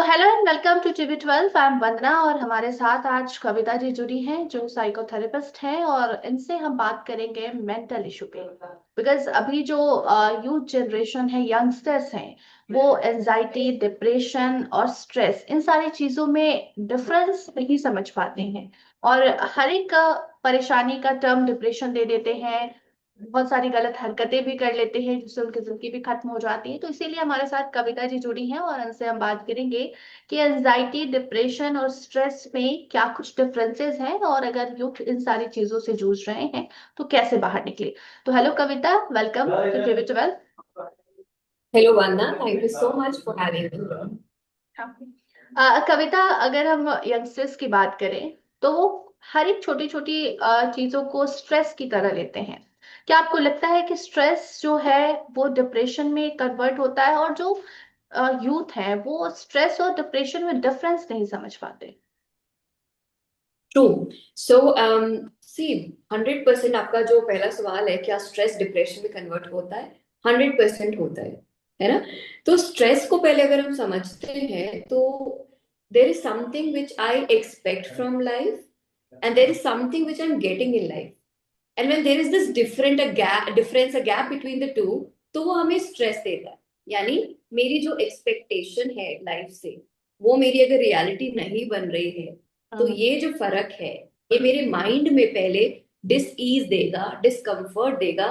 Hello and welcome to TB12। I am Vandana और हमारे साथ आज कविता जी जुड़ी हैं जो साइकोथेरेपिस्ट हैं और इनसे हम बात करेंगे मेंटल इशू पे। बिकॉज अभी जो यूथ जनरेशन है, यंगस्टर्स हैं, वो एंजाइटी, डिप्रेशन और स्ट्रेस, इन सारी चीजों में डिफरेंस नहीं समझ पाते हैं और हर एक परेशानी का टर्म डिप्रेशन दे देते हैं। बहुत सारी गलत हरकतें भी कर लेते हैं जिससे उनकी जिंदगी भी खत्म हो जाती है। तो इसीलिए हमारे साथ कविता जी जुड़ी हैं और उनसे हम बात करेंगे कि एंजाइटी, डिप्रेशन और स्ट्रेस में क्या कुछ डिफरेंसेस हैं और अगर यूथ इन सारी चीजों से जूझ रहे हैं तो कैसे बाहर निकले। तो hello Kavita, welcome to TB12। Hello, Vanda. Thank you so much for having me. कविता, अगर हम यंगस्टर्स की बात करें तो वो हर एक छोटी छोटी चीजों को स्ट्रेस की तरह लेते हैं। क्या आपको लगता है कि स्ट्रेस जो है वो डिप्रेशन में कन्वर्ट होता है और जो यूथ है वो स्ट्रेस और डिप्रेशन में डिफरेंस नहीं समझ पाते? True. See, 100% आपका जो पहला सवाल है, क्या स्ट्रेस डिप्रेशन में कन्वर्ट होता है? 100% होता है ना? तो स्ट्रेस को पहले अगर हम समझते हैं, तो there is something which I expect from life and there is something which I am getting in life. And when there is this a gap between the two, तो वो हमें स्ट्रेस देता है। यानी मेरी जो एक्सपेक्टेशन है लाइफ से, वो मेरी अगर रियलिटी नहीं बन रही है, तो हम्म। ये जो फर्क है, ये मेरे माइंड में पहले डिस ईज देगा, डिस्कम्फर्ट देगा।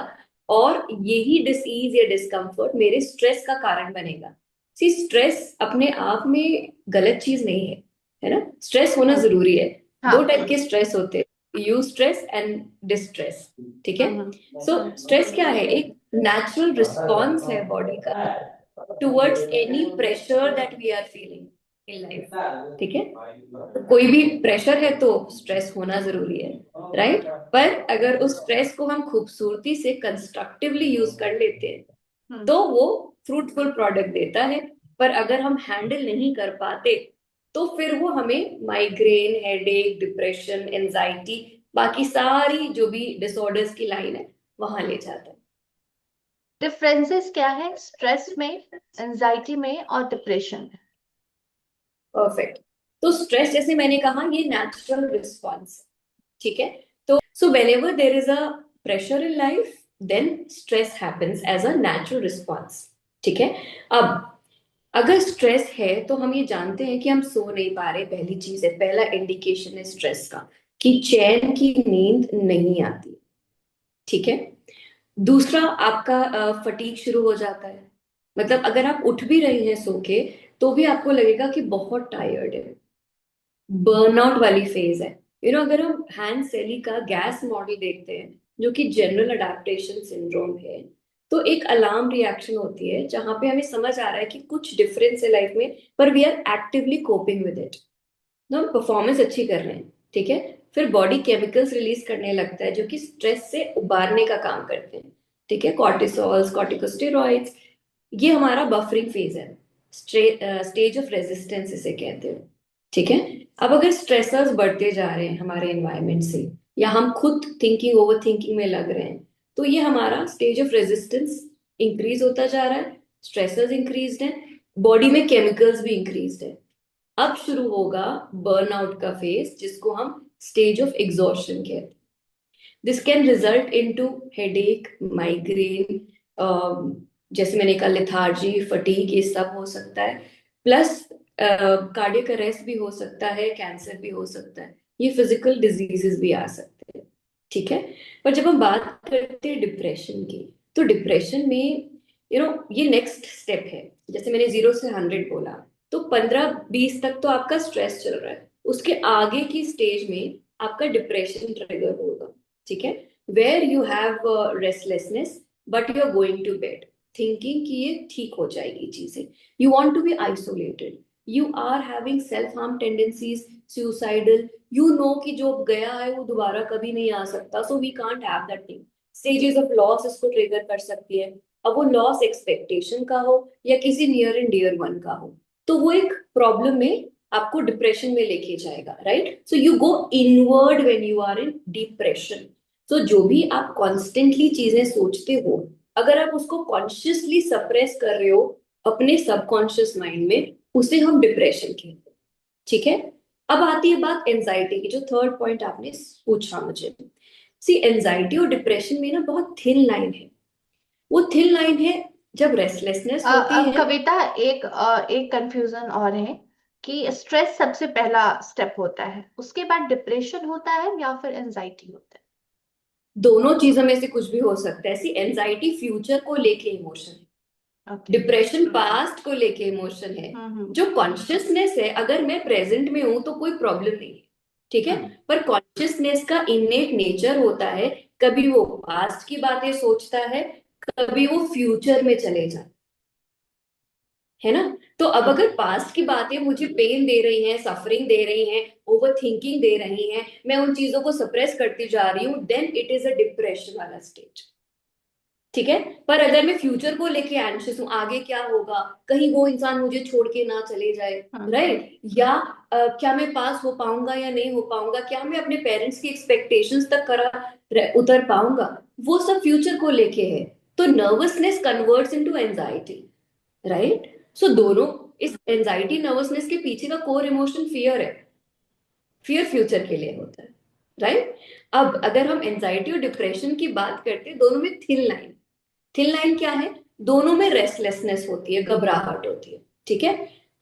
और यही डिस ईज या डिस्कम्फर्ट मेरे स्ट्रेस का कारण बनेगा। सी, स्ट्रेस अपने आप में गलत चीज नहीं है ना? स्ट्रेस होना हम्म। जरूरी है। दो हाँ। टाइप के स्ट्रेस होते हैं, यू स्ट्रेस एंड डिस्ट्रेस। ठीक है? हम्म। सो स्ट्रेस क्या है? एक नेचुरल रिस्पॉन्स है बॉडी का towards any pressure that we are feeling in life. ठीक है? कोई भी प्रेशर है तो स्ट्रेस होना जरूरी है, राइट? पर अगर उस स्ट्रेस को हम खूबसूरती से कंस्ट्रक्टिवली यूज कर लेते हैं, हम्म। तो वो फ्रूटफुल प्रोडक्ट देता है। पर अगर हम हैंडल नहीं कर पाते, तो फिर वो हमें माइग्रेन, हेडेक, डिप्रेशन, एंजाइटी, बाकी सारी जो भी डिसऑर्डर्स की लाइन है, वहां ले जाता है। डिफरेंसेस क्या है स्ट्रेस में, एंजाइटी में और डिप्रेशन में? परफेक्ट। तो स्ट्रेस, जैसे मैंने कहा, ये नेचुरल रिस्पॉन्स। ठीक है? तो so whenever there is a pressure in life, then stress happens as a natural response. ठीक है? अब अगर स्ट्रेस है, तो हम ये जानते हैं कि हम सो नहीं पा रहे। पहली चीज है, पहला इंडिकेशन है स्ट्रेस का, कि चैन की नींद नहीं आती। ठीक है? दूसरा, आपका फटीग शुरू हो जाता है। मतलब अगर आप उठ भी रहे हैं सो के, तो भी आपको लगेगा कि बहुत टायर्ड है। बर्नआउट वाली फेज है। अगर हम हैंड सेली का गैस मॉडल देखते हैं, जो कि जनरल अडेप्टेशन सिंड्रोम है, तो एक अलार्म रिएक्शन होती है जहां पे हमें समझ आ रहा है कि कुछ डिफरेंस है लाइफ में, पर we are actively coping with it. तो हम परफॉर्मेंस अच्छी कर रहे हैं। ठीक है? फिर बॉडी केमिकल्स रिलीज करने लगता है जो कि स्ट्रेस से उबारने का काम करते हैं। ठीक है? कॉर्टिसोल्स, कॉर्टिकोस्टेरॉइड्स। ये हमारा बफरिंग फेज है, स्टेज ऑफ रेजिस्टेंस इसे कहते हैं। ठीक है? अब अगर स्ट्रेसर्स बढ़ते जा रहे हैं हमारे एनवायरनमेंट से, या हम खुद थिंकिंग, ओवर थिंकिंग में लग रहे हैं, तो ये हमारा स्टेज ऑफ रेजिस्टेंस इंक्रीज होता जा रहा है। स्ट्रेसर्स इंक्रीज है, बॉडी में केमिकल्स भी इंक्रीज है। अब शुरू होगा बर्नआउट का फेज, जिसको हम स्टेज ऑफ एग्जॉशन कहते हैं। This can result into headache, migraine, जैसे मैंने कहा, लेथार्जी, फटीग, ये सब हो सकता है। प्लस कार्डियक अरेस्ट भी हो सकता है, कैंसर भी हो सकता है, ये फिजिकल डिजीजेस भी आ सकते हैं। ठीक है? पर जब हम बात करते हैं डिप्रेशन की, तो डिप्रेशन में ये नेक्स्ट स्टेप है। जैसे मैंने 0 से 100 बोला, तो 15-20 तक तो आपका स्ट्रेस चल रहा है। उसके आगे की स्टेज में आपका डिप्रेशन ट्रिगर होगा। ठीक है? Where you have restlessness, but you are going to bed thinking कि ये ठीक हो जाएगी चीजें। You want to be isolated, you are having self harm tendencies, suicidal. You know कि जो गया है वो दोबारा कभी नहीं आ सकता, so we can't have that thing. Stages of loss इसको ट्रिगर कर सकती है। अब वो लॉस एक्सपेक्टेशन का हो या किसी नियर एंड डियर वन का हो, तो वो एक प्रॉब्लम में आपको डिप्रेशन में लेके जाएगा, right? So you go inward when you are in depression. तो जो भी आप कॉन्स्टेंटली चीजें सोचते हो, अगर आप उसको कॉन्शियसली सप्रेस कर रहे हो अपने सबकॉन्शियस माइंड में, उसे हम डिप्रेशन कहते हैं। ठीक है। अब आती है बात एंजाइटी की, जो थर्ड पॉइंट आपने पूछा मुझे। सी, एंजाइटी और डिप्रेशन में ना बहुत थिन लाइन है। वो थिन लाइन है, जब रेस्टलेसनेस होती है। कविता, एक कंफ्यूजन और है कि स्ट्रेस सबसे पहला स्टेप होता है, उसके बाद डिप्रेशन होता है या फिर एंजाइटी होता दोनों चीजों में से कुछ भी हो सकता है। सी, एंजाइटी फ्यूचर को लेके इमोशन है, है? ओके। डिप्रेशन पास्ट को लेके इमोशन है। हम्म। जो कॉन्शियसनेस है, अगर मैं प्रेजेंट में हूं तो कोई प्रॉब्लम नहीं है, ठीक है। पर कॉन्शियसनेस का इननेट नेचर होता है, कभी वो पास्ट की बातें सोचता है, कभी वो फ्यूचर में चले जाता है ना। तो अब अगर पास्ट की बातें मुझे पेन दे रही हैं, सफरिंग दे रही हैं, ओवर थिंकिंग दे रही हैं, मैं उन चीजों को सप्रेस करती जा रही हूँ, then it is a depression वाला स्टेज। ठीक है। पर अगर मैं फ्यूचर को लेके एंशियस हूँ, आगे क्या होगा, कहीं वो इंसान मुझे छोड़ के ना चले जाए, राइट, या क्या मैं पास हो पाऊंगा या नहीं हो पाऊंगा, क्या मैं अपने पेरेंट्स की एक्सपेक्टेशंस तक उतर पाऊंगा, वो सब फ्यूचर को लेके है। तो nervousness converts into anxiety, right. So दोनों, इस एंजाइटी नर्वसनेस के पीछे का कोर इमोशन फियर है। फियर फ्यूचर के लिए होता है, राइट। अब अगर हम एंजाइटी और डिप्रेशन की बात करते हैं, दोनों में थिन लाइन। थिन लाइन क्या है? दोनों में रेस्टलेसनेस होती है, घबराहट होती है, ठीक है।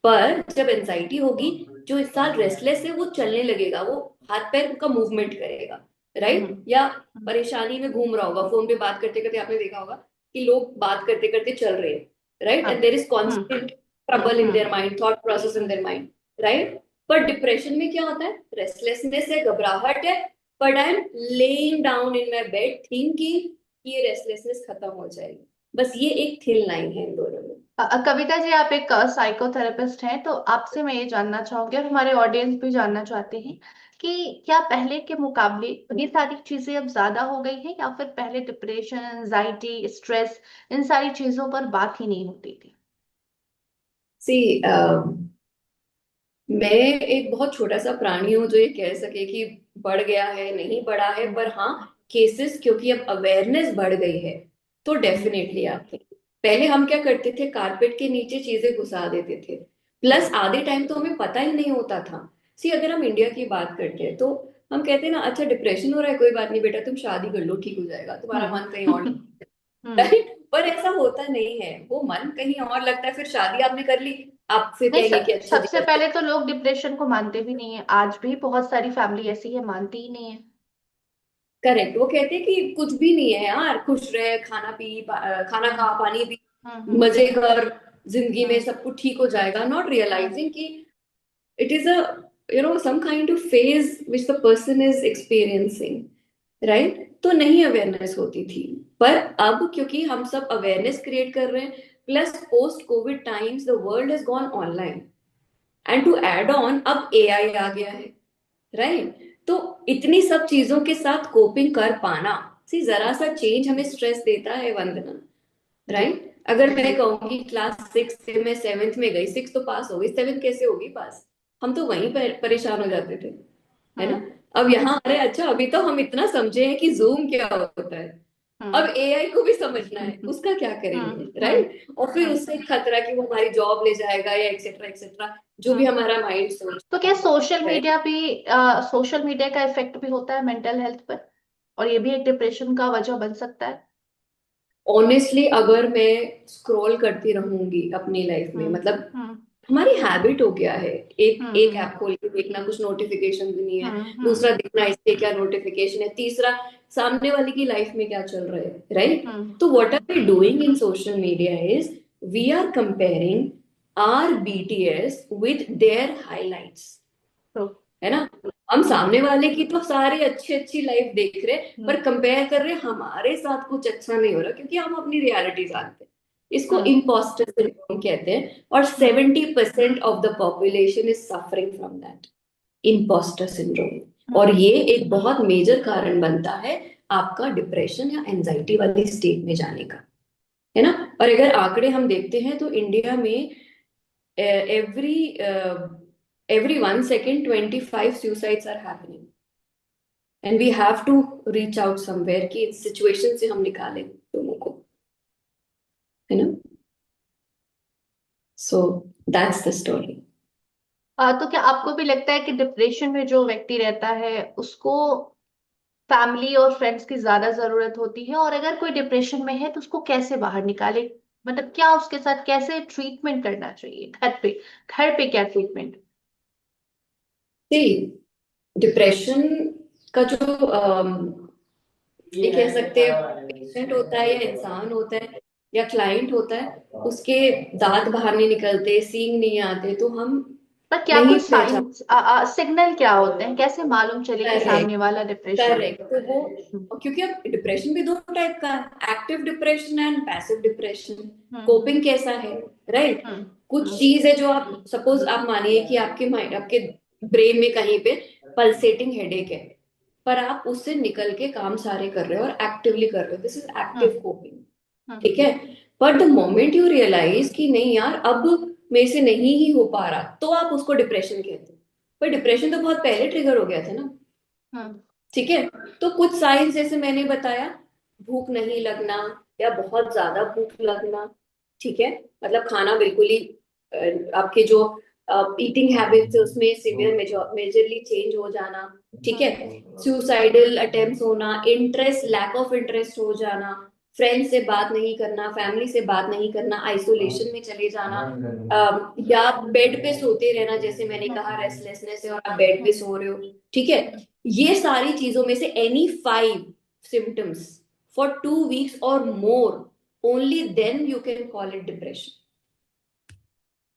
पर जब एंजाइटी होगी, जो इंसान रेस्टलेस है वो चलने लगेगा, वो हाथ पैर का मूवमेंट करेगा, राइट, या परेशानी में घूम रहा होगा, फोन पे बात करते करते आपने देखा होगा कि लोग बात करते करते चल रहे हैं, right, and there is constant trouble in their mind, thought process in their mind, right. पर डिप्रेशन में क्या होता है? रेस्टलेसनेस है, घबराहट है, but I am laying down in my bed thinking ये रेस्टलेसनेस खत्म हो जाएगी। बस ये एक थिन लाइन है इन दोनों में। कविता जी, आप एक साइकोथेरेपिस्ट हैं, तो आपसे मैं ये जानना चाहूंगी और हमारे ऑडियंस भी जानना चाहते हैं कि क्या पहले के मुकाबले ये सारी चीजें अब ज्यादा हो गई हैं या फिर पहले डिप्रेशन, एंजाइटी, स्ट्रेस, इन सारी चीजों पर बात ही नहीं होती थी? सी, मैं एक बहुत छोटा सा प्राणी हूं जो ये कह सके कि बढ़ गया है, नहीं बढ़ा है, पर हाँ, केसेस क्योंकि अब अवेयरनेस बढ़ गई है, तो डेफिनेटली आते हैं। पहले हम क्या करते थे, कारपेट के नीचे चीजें घुसा देते थे, प्लस आधे टाइम तो हमें पता ही नहीं होता था। सी, अगर हम इंडिया की बात करते हैं तो हम कहते हैं ना, अच्छा डिप्रेशन हो रहा है, कोई बात नहीं बेटा, तुम शादी कर लो, ठीक हो जाएगा, तुम्हारा मन कहीं और, हम्म। हम्म। राइट। पर ऐसा होता नहीं है, वो मन कहीं और लगता है, फिर शादी आपने कर ली, आप फिर नहीं, कहेंगे कि अच्छा जी सबसे अच्छा। पहले तो लोग डिप्रेशन को मानते भी नहीं है, आज भी बहुत सारी फैमिली ऐसी है मानती ही नहीं है। करेक्ट, वो कहते हैं कि कुछ भी नहीं है यार, खुश रहे, खाना हम्म। खा, पानी पी, हम्म। मजे कर, जिंदगी में हम्म। सब कुछ ठीक हो जाएगा, नॉट हम्म। रियलाइजिंग कि it is a some kind of phase which the person is experiencing, right. तो नहीं अवेयरनेस होती थी। पर अब क्योंकि हम सब अवेयरनेस क्रिएट कर रहे हैं, plus post COVID times the world has gone online, and to add on अब एआई आ गया है, राइट। तो इतनी सब चीजों के साथ कोपिंग कर पाना, सी, जरा सा चेंज हमें स्ट्रेस देता है, वंदना, जी। राइट। अगर मैं कहूंगी क्लास 6 से मैं 7th में गई, 6 तो पास हो गई, 7th कैसे होगी पास, हम तो वहीं पर परेशान हो जाते थे, है ना। हम्म। अब यहाँ, अरे अच्छा, अभी तो हम इतना समझे हैं कि जूम क्या होता है, अब हम्म। एआई को भी समझना है, हम्म। उसका क्या हम्म। करेंगे, राइट। और फिर हम्म। उससे खतरा कि वो हमारी जॉब ले जाएगा, या एक्सेट्रा एक्सेट्रा, जो भी हम्म। हमारा माइंड तो सोचता क्या सोशल है। मीडिया भी, सोशल मीडिया का इफेक्ट भी होता है मेंटल हेल्थ पर, और ये भी एक डिप्रेशन का वजह बन सकता है? ऑनेस्टली अगर मैं स्क्रॉल करती रहूंगी अपनी लाइफ में, हम्म। मतलब हम्म। हमारी हैबिट हो गया है, एक एक हम्म। ऐप खोल के देखना, कुछ नोटिफिकेशन भी नहीं है, हम्म। दूसरा देखना इसके क्या नोटिफिकेशन है, तीसरा सामने वाले की लाइफ में क्या चल रहा है, राइट। हम्म। तो what are we doing in social media is we are comparing our BTS with their highlights, तो है ना। हम हम्म। सामने वाले की तो सारी अच्छी अच्छी लाइफ देख रहे हैं, हम्म। पर कंपेयर कर रहे हैं, हमारे साथ कुछ अच्छा नहीं हो रहा, क्योंकि हम अपनी रियलिटी जानते हैं। इसको हम्म। इम्पोस्टर सिंड्रोम कहते हैं, और hmm. 70% of the population is suffering from that imposter syndrome. और हम्म। ये एक बहुत मेजर कारण बनता है आपका डिप्रेशन या एंजाइटी वाली स्टेट में जाने का, है ना। और अगर आंकड़े हम देखते हैं तो इंडिया में every every 1 second 25 suicides are happening, and we have to reach out somewhere कि इस सिचुएशन से हम निकालें लोगों को, है ना। So that's the story. तो क्या आपको भी लगता है कि डिप्रेशन में जो व्यक्ति रहता है उसको फैमिली और फ्रेंड्स की ज्यादा जरूरत होती है, और अगर कोई डिप्रेशन में है तो उसको कैसे बाहर निकाले? मतलब क्या उसके साथ कैसे ट्रीटमेंट करना चाहिए घर पे? घर पे क्या ट्रीटमेंट? सी, डिप्रेशन का जो ये कह सकते हैं पेशेंट होता है या इंसान होता है या क्लाइंट होता है, उसके दांत बाहर नहीं निकलते, सींग नहीं आते, तो हम पर क्या नहीं कुछ पहचान। साइंस सिग्नल क्या होते हैं, कैसे मालूम चले कि करेक्ट, सामने वाला डिप्रेशन में? करेक्ट। तो वो, और क्योंकि अब डिप्रेशन भी दो टाइप का है, active depression and passive depression. Hmm. Coping कैसा है, राइट? हम्म। कुछ हम्म। चीज है जो आप सपोज आप मानिए कि आपके माइंड, आपके ब्रेन में कहीं पे पल्सेटिंग हेडेक है, पर आप उससे निकल के काम सारे कर रहे हो और एक्टिवली कर रहे हो, this is active hmm. Coping. Hmm. ठीक है। But the moment you realise कि नहीं यार, अब मेरे से नहीं ही हो पा रहा, तो आप उसको डिप्रेशन कहते हो। पर डिप्रेशन तो बहुत पहले ट्रिगर हो गया था ना। हम्म। ठीक है। तो कुछ साइंस जैसे मैंने बताया, भूख नहीं लगना या बहुत ज्यादा भूख लगना। ठीक है। मतलब खाना बिल्कुल ही आपके जो ईटिंग हैबिट्स है उसमें सीवियर मेजरली चेंज हो जाना। ठीक है। हम्म। सुसाइडल अटेम्प्ट्स होना, इंटरेस्ट, लैक ऑफ इंटरेस्ट हो जाना, फ्रेंड से बात नहीं करना, फैमिली से बात नहीं करना, आइसोलेशन में चले जाना, या बेड पे सोते रहना, जैसे मैंने कहा रेस्टलेसनेस है और आप बेड पे सो रहे हो। ठीक है। ये सारी चीजों में से एनी 5 सिम्टम्स फॉर 2 वीक्स और more, only then you can call it depression.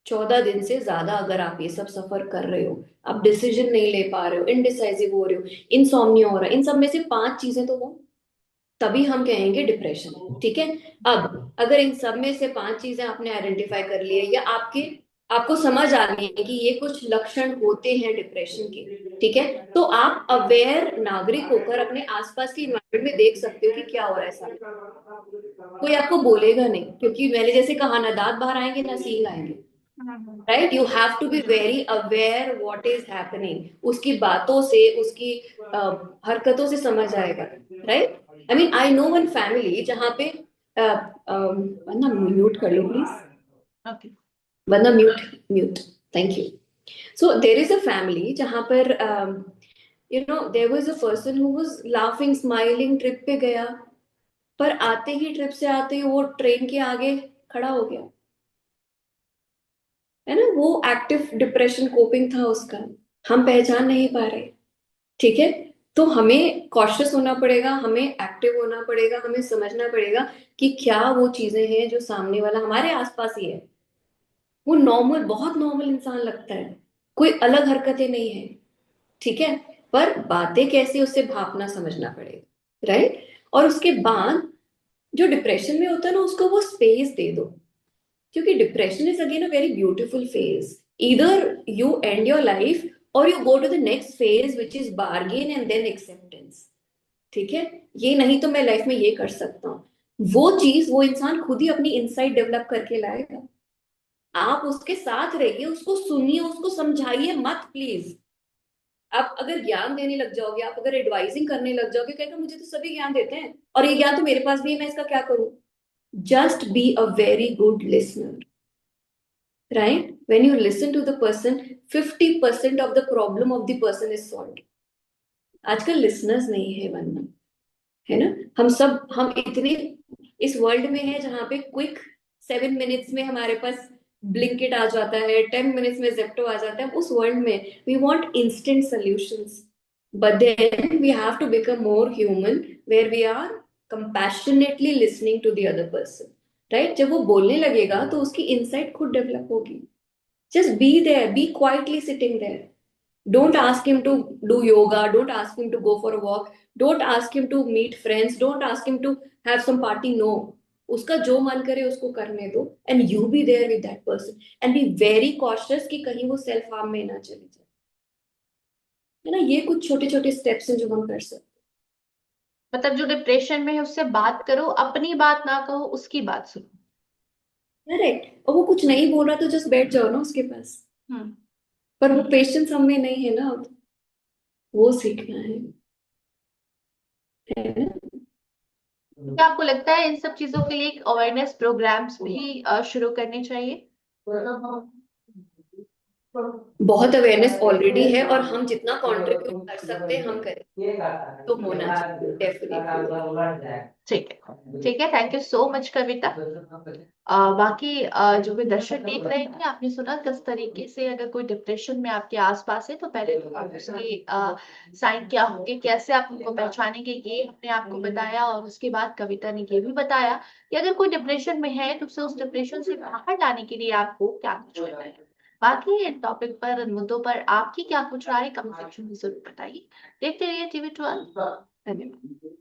14 दिन से ज्यादा अगर आप ये सब सफर कर रहे हो, आप डिसीजन नहीं ले पा रहे हो, इनडिसाइसिव हो रहे हो, इंसोम्निया हो रहा है, इन सब में से 5 चीजें तो हो, तभी हम कहेंगे डिप्रेशन। ठीक है। अब अगर इन सब में से 5 चीजें आपने आइडेंटिफाई कर ली है, या आपके आपको समझ आ गई है कि ये कुछ लक्षण होते हैं डिप्रेशन के, ठीक है, तो आप अवेयर नागरिक होकर अपने आसपास की इन्वायरमेंट में देख सकते हो कि क्या हो रहा है सामने। कोई आपको बोलेगा नहीं, क्योंकि मैंने जैसे कहा ना, दांत बाहर आएंगे ना सींग आएंगे। Hmm. Right, you have to be very aware what is happening, उसकी बातों से, उसकी हरकतों से समझ आएगा। Right. I mean I know one family जहाँ पे वरना म्यूट कर लो प्लीज, ओके। वरना mute, mute, thank you. So there is a family जहाँ पर you know there was a person who was laughing smiling, trip पे गया, पर आते ही, ट्रिप से आते ही वो ट्रेन के आगे खड़ा हो गया। है ना, वो एक्टिव डिप्रेशन कोपिंग था उसका, हम पहचान नहीं पा रहे। ठीक है। तो हमें कॉशियस होना पड़ेगा, हमें एक्टिव होना पड़ेगा, हमें समझना पड़ेगा कि क्या वो चीजें हैं जो सामने वाला हमारे आसपास ही है, वो नॉर्मल, बहुत नॉर्मल इंसान लगता है, कोई अलग हरकतें नहीं है। ठीक है। पर बातें कैसी, उससे भापना समझना पड़ेगा। राइट। और उसके बाद जो डिप्रेशन में होता है ना, उसको वो स्पेस दे दो, क्योंकि depression is again a very beautiful phase. Either you end your life और you go to the next phase which is bargain and then acceptance. ठीक है। ये नहीं तो मैं लाइफ में ये कर सकता हूँ, वो चीज वो इंसान खुद ही अपनी इनसाइट डेवलप करके लाएगा। आप उसके साथ रहिए, उसको सुनिए, उसको समझाइए मत प्लीज। आप अगर ज्ञान देने लग जाओगे, आप अगर एडवाइजिंग करने लग जाओगे, कहेगा मुझे तो सभी ज्ञान देते हैं और ये ज्ञान तो मेरे पास भी है, मैं इसका क्या करूं। Just be a very good listener. Right? When you listen to the person, 50% of the problem of the person is solved. आजकल लिसनर्स नहीं है बनना, है ना। हम इतने इस वर्ल्ड में है जहां पे क्विक 7 मिनट्स में हमारे पास ब्लिंकिट आ जाता है, 10 मिनट्स में जेप्टो आ जाता है, उस वर्ल्ड में we want instant solutions. But then we have to become more human, where we are compassionately listening to the other person. Right. जब वो बोलने लगेगा तो उसकी इंसाइट खुद डेवलप होगी। Just be there, be quietly sitting there. Don't ask him to do yoga, don't ask him to go for a walk, don't ask him to meet friends, don't ask him to have some party. No. उसका जो मन करे उसको करने दो, and you be there with that person and be very cautious कि कहीं वो सेल्फ हार्म में ना चले जाए। है ना, ये कुछ छोटे छोटे स्टेप्स हैं जो हम कर सकते मतलब जो डिप्रेशन में है उससे बात करो, अपनी बात ना कहो, उसकी बात सुनो। हैं। राइट। और वो कुछ नहीं बोल रहा तो जस्ट बैठ जाओ ना उसके पास। हम्म। पर वो पेशेंस हम में नहीं है ना, वो सीखना है ना। क्या आपको लगता है इन सब चीजों के लिए एक अवेयरनेस प्रोग्राम्स भी शुरू करने चाहिए? बहुत अवेयरनेस ऑलरेडी है, और हम जितना कंट्रीब्यूट कर सकते हैं हम करें, तो होना चाहिए डेफिनेटली। ठीक है, ठीक है, थैंक यू सो मच कविता। बाकी जो भी दर्शक देख रहे हैं, आपने सुना किस तरीके से अगर कोई डिप्रेशन में आपके आसपास है तो पहले तो आप उसके साइन क्या होंगे, कैसे आप उनको पहचानेंगे, ये हमने आपको बताया। और उसके बाद कविता ने ये भी बताया कि अगर कोई डिप्रेशन में है तो उसे उस डिप्रेशन से बाहर लाने के लिए आपको क्या कुछ करना है। बाकी इन टॉपिक पर, इन मुद्दों पर आपकी क्या कुछ राय है, कमेंट सेक्शन में जरूर बताइए। देखते रहिए TV12। धन्यवाद।